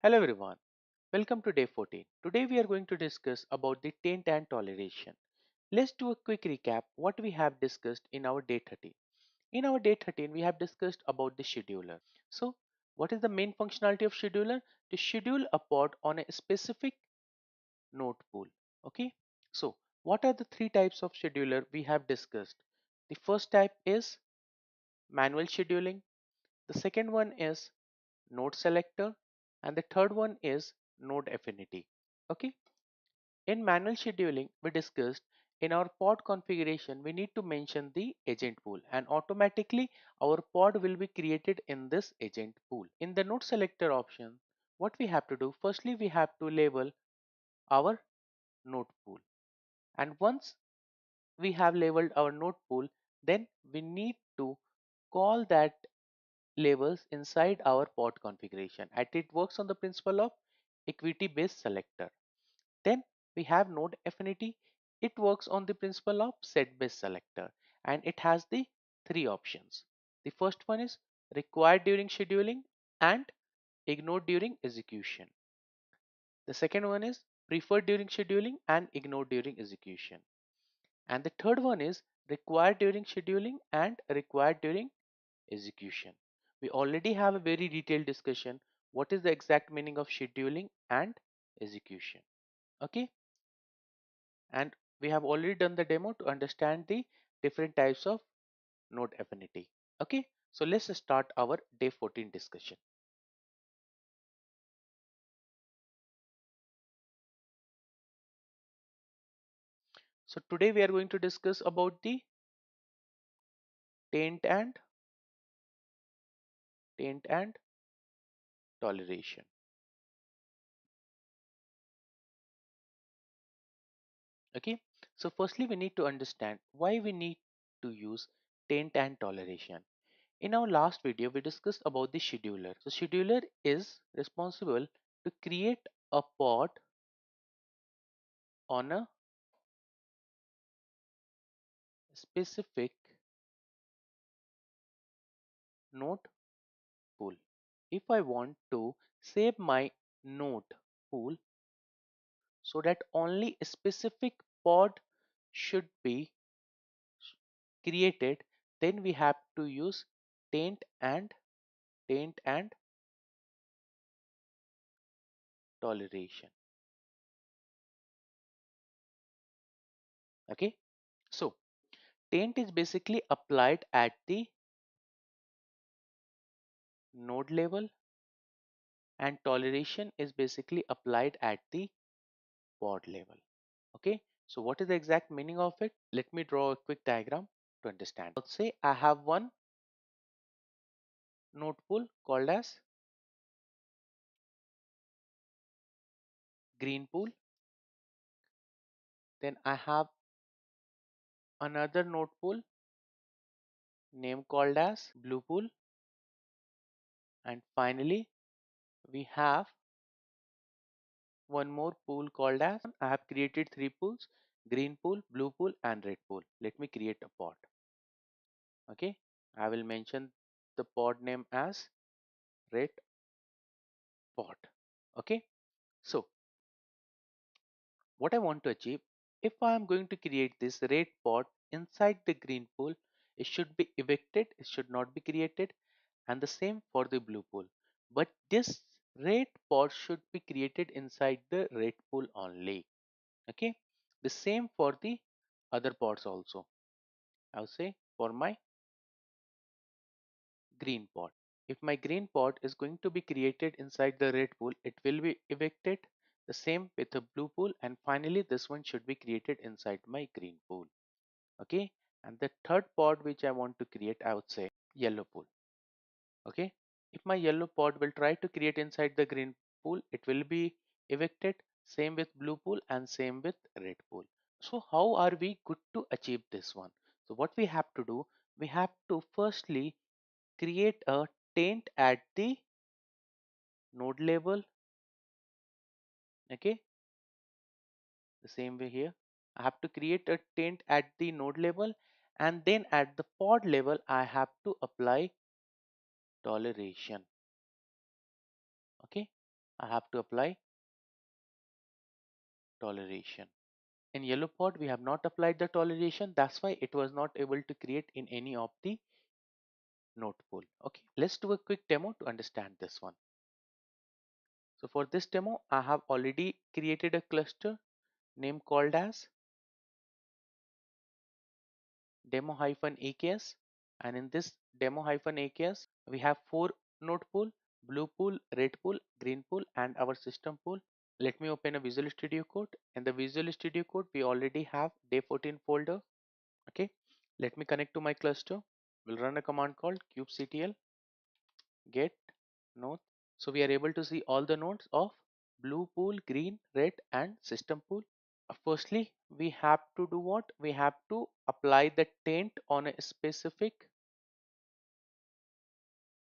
Hello everyone, welcome to day 14. Today we are going to discuss about the taint and toleration. Let's do a quick recap what we have discussed in our day 13. In our day 13 we have discussed about the scheduler. So what is the main functionality of scheduler? To schedule a pod on a specific node pool. Okay, so what are the three types of scheduler we have discussed? The first type is manual scheduling, the second one is node selector, and the third one is node affinity. Okay, in manual scheduling we discussed in our pod configuration we need to mention the agent pool and automatically our pod will be created in this agent pool. In the node selector option, what we have to do, firstly we have to label our node pool, and once we have labeled our node pool, then we need to call that labels inside our pod configuration, and it works on the principle of equity based selector. Then we have node affinity. It works on the principle of set based selector, and it has the three options. The first one is required during scheduling and ignored during execution. The second one is preferred during scheduling and ignored during execution. And the third one is required during scheduling and required during execution. We already have a very detailed discussion what is the exact meaning of scheduling and execution. Okay, and we have already done the demo to understand the different types of node affinity. Okay, so let's start our day 14 discussion. So today we are going to discuss about the taint and taint and toleration. Okay, so firstly we need to understand why we need to use taint and toleration. In our last video we discussed about the scheduler. So scheduler is responsible to create a pod on a specific node pool. If I want to save my node pool so that only a specific pod should be created, then we have to use taint and taint and toleration. Okay, so taint is basically applied at the node level and toleration is basically applied at the pod level. Okay, so what is the exact meaning of it? Let me draw a quick diagram to understand. Let's say I have one node pool called as green pool, then I have another node pool name called as blue pool, and finally we have one more pool called as, I have created three pools, green pool, blue pool and red pool. Let me create a pod. Okay, I will mention the pod name as red pod. Okay, so what I want to achieve, if I am going to create this red pod inside the green pool, it should be evicted, it should not be created, and the same for the blue pool. But this red pod should be created inside the red pool only. Okay, the same for the other pods also. I'll say for my green pod. If my green pod is going to be created inside the red pool, it will be evicted. The same with the blue pool, and finally this one should be created inside my green pool. Okay, and the third pod which I want to create, I would say yellow pool. Okay, if my yellow pod will try to create inside the green pool, it will be evicted. Same with blue pool and same with red pool. So how are we good to achieve this one? So what we have to do, we have to firstly create a taint at the node level. Okay, the same way here I have to create a taint at the node level, and then at the pod level I have to apply toleration. Okay, I have to apply toleration. In yellow pod, we have not applied the toleration. That's why it was not able to create in any of the node pool. Okay, let's do a quick demo to understand this one. So for this demo, I have already created a cluster name called as demo-AKS, and in this demo-AKS we have 4 node pool: blue pool, red pool, green pool, and our system pool. Let me open a Visual Studio Code. In the Visual Studio Code we already have day 14 folder. Okay, let me connect to my cluster. We'll run a command called kubectl get node. So we are able to see all the nodes of blue pool, green, red, and system pool. Firstly, we have to do what? We have to apply the taint on a specific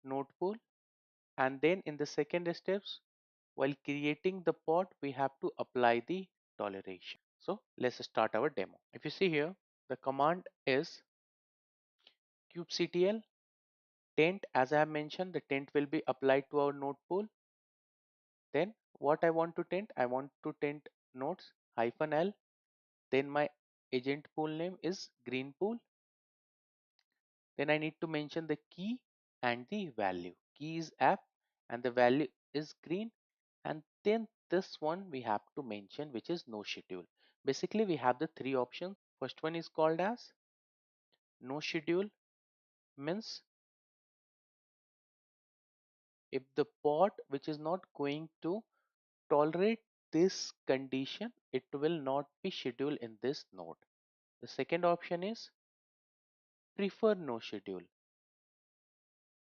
node pool, and then in the second steps, while creating the pod, we have to apply the toleration. So let's start our demo. If you see here, the command is kubectl taint. As I have mentioned, the taint will be applied to our node pool. Then what I want to taint? I want to taint nodes -l. Then my agent pool name is green pool. Then I need to mention the key and the value. Key is app and the value is green. And then this one we have to mention, which is NoSchedule. Basically, we have the 3 options. First one is called as NoSchedule, means if the pod which is not going to tolerate this condition, it will not be scheduled in this node. The second option is PreferNoSchedule.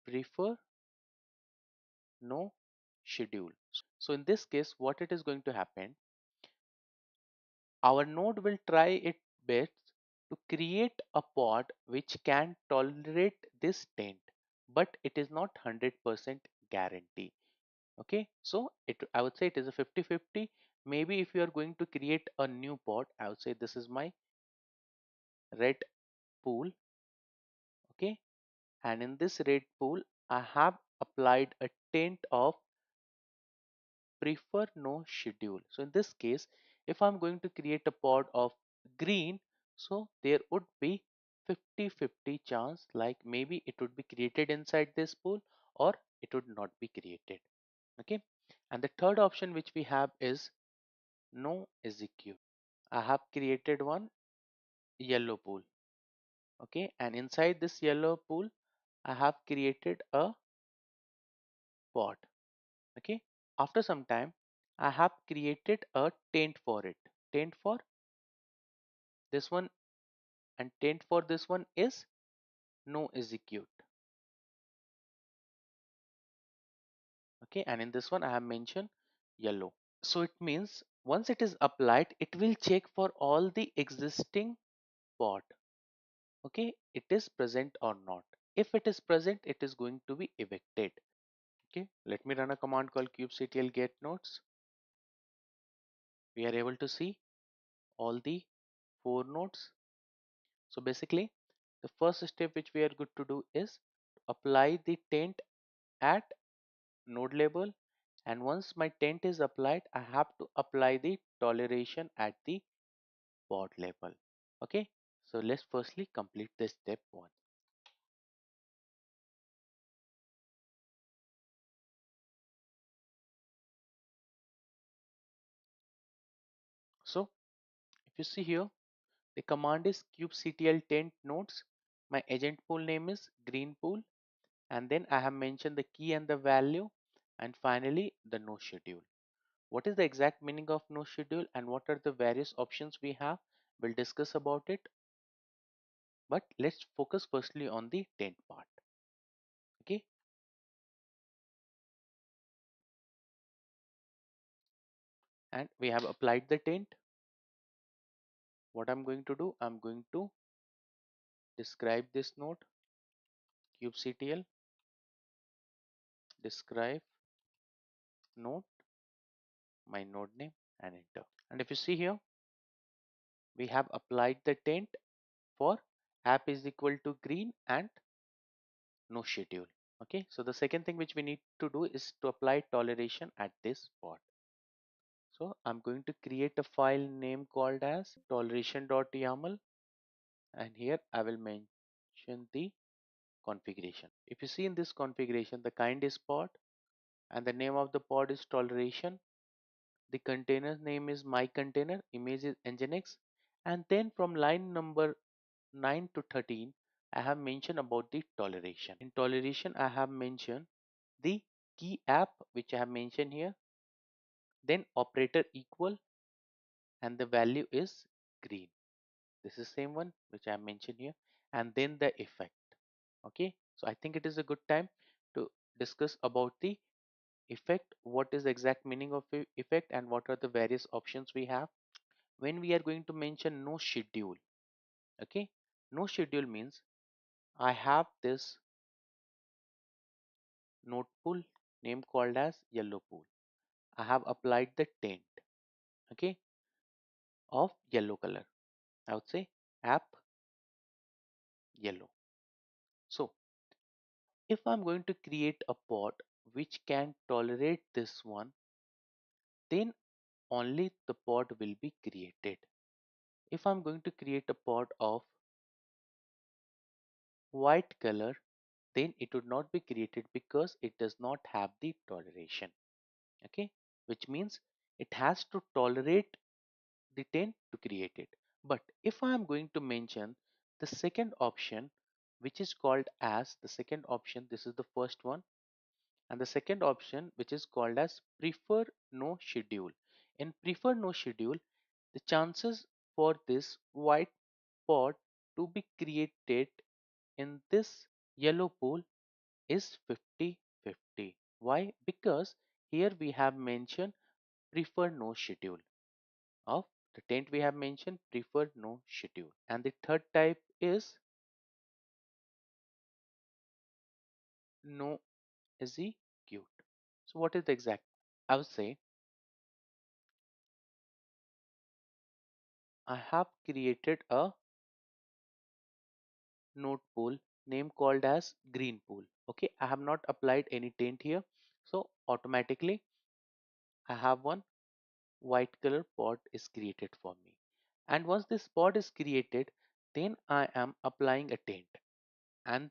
Prefer no schedule. So in this case, what it is going to happen, our node will try its best to create a pod which can tolerate this taint, but it is not 100% guarantee. Okay, so I would say it is a 50-50. Maybe if you are going to create a new pod, I would say this is my red pool. Okay, and in this red pool, I have applied a taint of prefer no schedule. So in this case, if I'm going to create a pod of green, so there would be 50-50 chance, like maybe it would be created inside this pool or it would not be created. Okay, and the third option which we have is no execute. I have created one yellow pool. Okay, and inside this yellow pool I have created a pod. Okay, after some time I have created a taint for it. Taint for this one and taint for this one is no execute. Okay, and in this one I have mentioned yellow. So it means once it is applied, it will check for all the existing pod. Okay, it is present or not. If it is present, it is going to be evicted. Okay, let me run a command called kubectl get nodes. We are able to see all the 4 nodes. So basically, the first step which we are good to do is apply the taint at node level, and once my taint is applied, I have to apply the toleration at the pod level. Okay, so let's firstly complete this step 1. So if you see here, the command is kubectl taint nodes. My agent pool name is green pool, and then I have mentioned the key and the value, and finally the no schedule. What is the exact meaning of no schedule and what are the various options we have? We'll discuss about it, but let's focus firstly on the taint part. Okay, and we have applied the taint. What I'm going to do, I'm going to describe this node kubectl describe node, my node name, and enter. And if you see here, we have applied the taint for app is equal to green and no schedule. Okay, so the second thing which we need to do is to apply toleration at this pod. So I'm going to create a file name called as toleration.yaml, and here I will mention the configuration. If you see in this configuration, the kind is pod and the name of the pod is toleration. The container name is my container, image is nginx, and then from line number 9 to 13 I have mentioned about the toleration. In toleration I have mentioned the key app which I have mentioned here, then operator equal, and the value is green. This is same one which I have mentioned here, and then the effect. Okay, so I think it is a good time to discuss about the effect. What is the exact meaning of effect and what are the various options we have when we are going to mention no schedule. Okay, no schedule means I have this node pool name called as yellow pool. I have applied the taint, okay, of yellow color. I would say app yellow. So if I'm going to create a pod which can tolerate this one, then only the pod will be created. If I'm going to create a pod of white color, then it would not be created because it does not have the toleration. Okay, which means it has to tolerate the taint to create it. But if I am going to mention the second option, which is called as the second option, this is the first one, and the second option which is called as prefer no schedule. In prefer no schedule, the chances for this white pod to be created in this yellow pool is 50-50. Why? Because here we have mentioned prefer no schedule. Of the taint we have mentioned prefer no schedule. And the third type is no execute. So what is the exact? I would say I have created a node pool name called as green pool. Okay, I have not applied any taint here. So automatically I have one white color pod is created for me. And once this pod is created, then I am applying a taint. And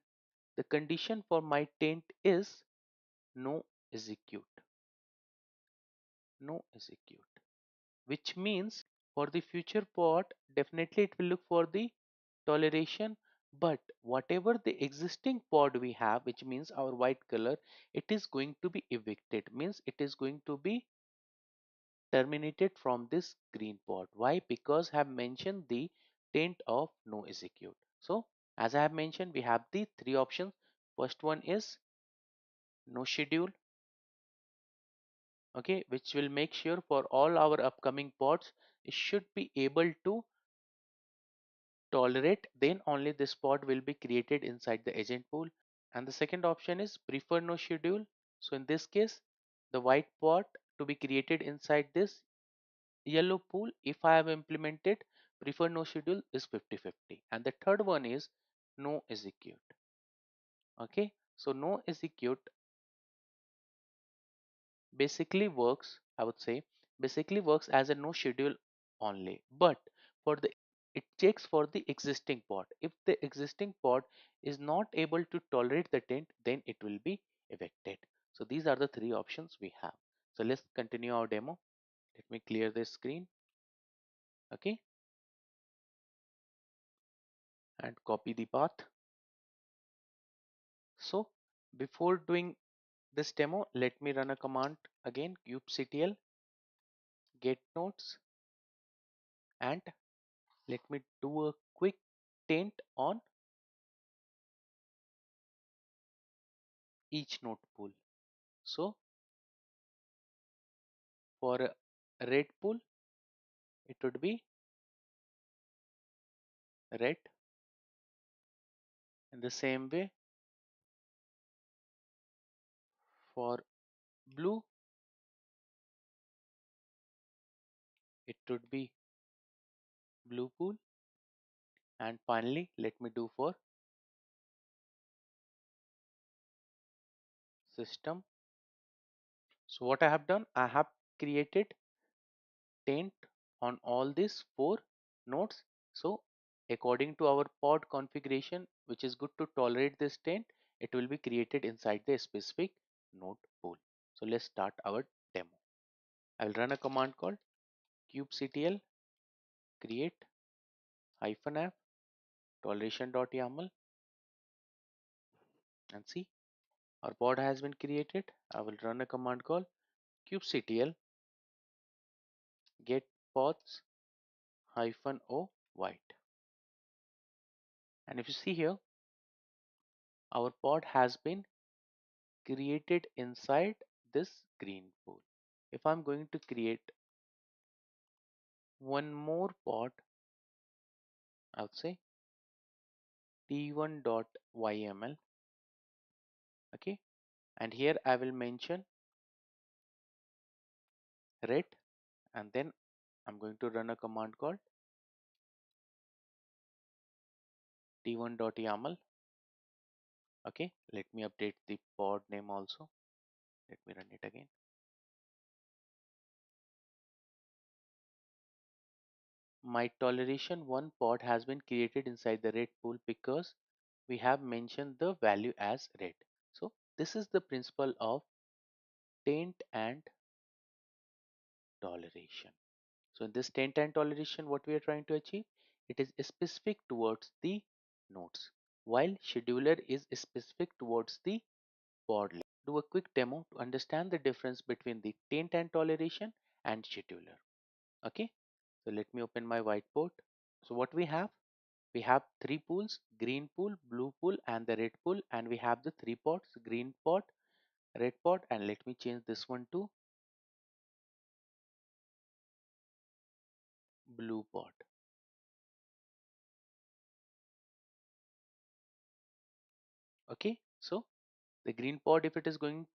the condition for my taint is no execute. No execute. Which means for the future pod, definitely it will look for the toleration, but whatever the existing pod we have, which means our white color, it is going to be evicted, means it is going to be terminated from this green pod. Why? Because I have mentioned the taint of no execute. So as I have mentioned, we have the three options. First one is no schedule, okay, which will make sure for all our upcoming pods it should be able to tolerate, then only this pod will be created inside the agent pool. And the second option is prefer no schedule. So in this case, the white pod to be created inside this yellow pool, if I have implemented prefer no schedule, is 50-50. And the third one is no execute. Okay, so no execute basically works, I would say, basically works as a no schedule only. But for the it checks for the existing pod. If the existing pod is not able to tolerate the taint, then it will be evicted. So these are the three options we have. So let's continue our demo. Let me clear this screen. Okay, and copy the path. So before doing this demo, let me run a command again, kubectl get nodes, and let me do a quick taint on each node pool. So for a red pool, it would be red. In the same way, for blue, it would be blue pool. And finally, let me do for system. So what I have done, I have created taint on all these four nodes. So according to our pod configuration, which is good to tolerate this taint, it will be created inside the specific node pool. So let's start our demo. I will run a command called kubectl create -app toleration.yaml and see our pod has been created. I will run a command called kubectl get pods -o white, and if you see here, our pod has been created inside this green pool. If I'm going to create one more pod, I would say t1.yml. Okay, and here I will mention red, and then I'm going to run a command called t1.yaml. Okay, let me update the pod name also. Let me run it again. My toleration one pod has been created inside the red pool because we have mentioned the value as red. So this is the principle of taint and toleration. So in this taint and toleration, what we are trying to achieve, it is specific towards the nodes, while scheduler is specific towards the pod level. Do a quick demo to understand the difference between the taint and toleration and scheduler. Okay, so let me open my whiteboard. So what we have three pools: green pool, blue pool, and the red pool, and we have the three pods: green pod, red pod, and let me change this one to blue pod. Okay, so the green pod, if it is going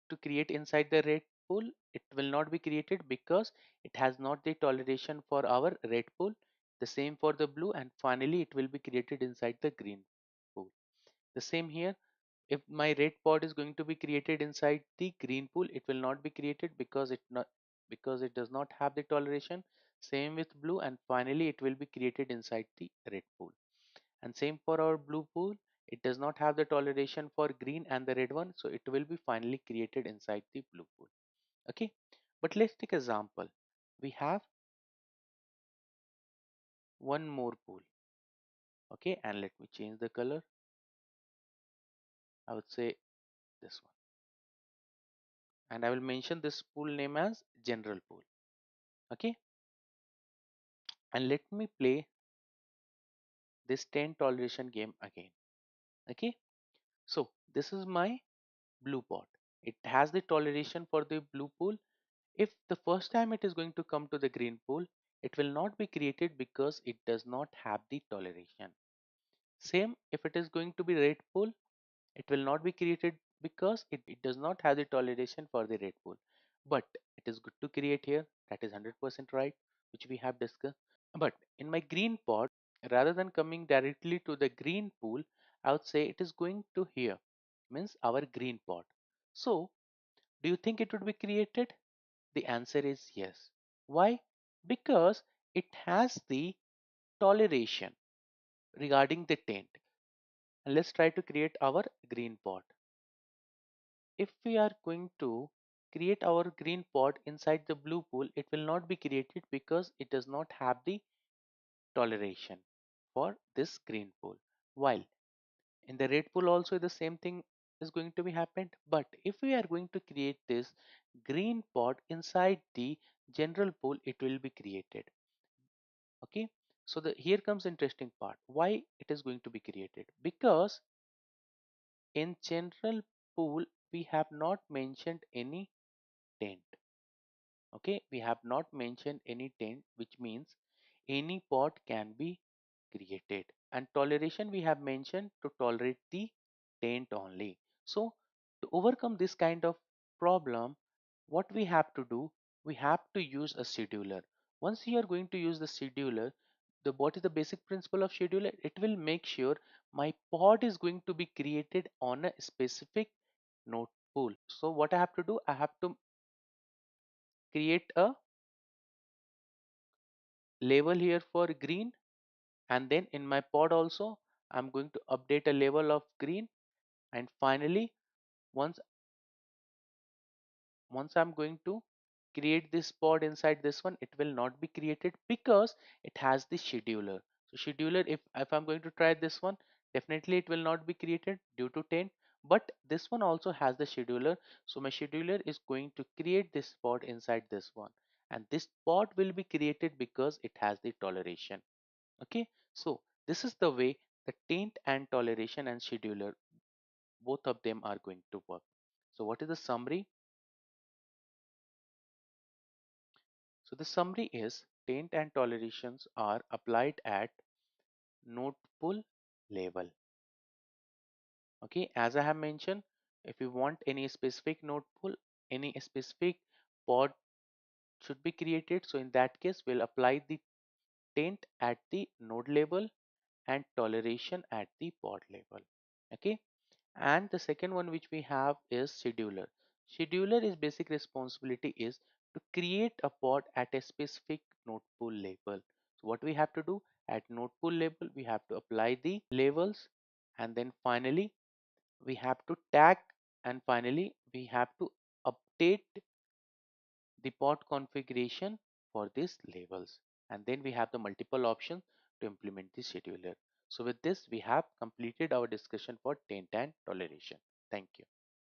to create inside the red pool, it will not be created because it has not the toleration for our red pool. The same for the blue, and finally it will be created inside the green pool. The same here, if my red pod is going to be created inside the green pool, it will not be created because it does not have the toleration. Same with blue, and finally it will be created inside the red pool. And same for our blue pool, it does not have the toleration for green and the red one, so it will be finally created inside the blue pool. Okay, but let's take example. We have one more pool. Okay, and let me change the color. I would say this one, and I will mention this pool name as general pool. Okay, and let me play this 10 toleration game again. Okay, so this is my blue pot. It has the toleration for the blue pool. If the first time it is going to come to the green pool, it will not be created because it does not have the toleration. Same if it is going to be red pool, it will not be created because it does not have the toleration for the red pool. But it is good to create here. That is 100% right, which we have discussed. But in my green pot, rather than coming directly to the green pool, I would say it is going to here, means our green pot. So, do you think it would be created? The answer is yes. Why? Because it has the toleration regarding the taint. And let's try to create our green pot. If we are going to create our green pot inside the blue pool, it will not be created because it does not have the toleration for this green pool. While in the red pool also the same thing is going to be happened. But if we are going to create this green pot inside the general pool, it will be created. Okay, so the here comes interesting part. Why it is going to be created? Because in general pool we have not mentioned any taint. Okay, we have not mentioned any taint, which means any pot can be created, and toleration we have mentioned to tolerate the taint only. So to overcome this kind of problem, what we have to do, we have to use a scheduler. Once you are going to use the scheduler, the what is the basic principle of scheduler? It will make sure my pod is going to be created on a specific node pool. So what I have to do, I have to create a label here for green, and then in my pod also I'm going to update a label of green. And finally, once I'm going to create this pod inside this one, it will not be created because it has the scheduler. So scheduler, if I'm going to try this one, definitely it will not be created due to taint. But this one also has the scheduler, so my scheduler is going to create this pod inside this one, and this pod will be created because it has the toleration. Okay, so this is the way the taint and toleration and scheduler, both of them are going to work. So what is the summary? So the summary is taint and tolerations are applied at node pool level. Okay, as I have mentioned, if you want any specific node pool, any specific pod should be created. So in that case, we'll apply the taint at the node level and toleration at the pod level. Okay, and the second one which we have is scheduler. Scheduler is basic responsibility is to create a pod at a specific node pool label. So what we have to do, at node pool label we have to apply the labels, and then finally we have to tag, and finally we have to update the pod configuration for these labels, and then we have the multiple options to implement the scheduler. So with this we have completed our discussion for taint and toleration. Thank you.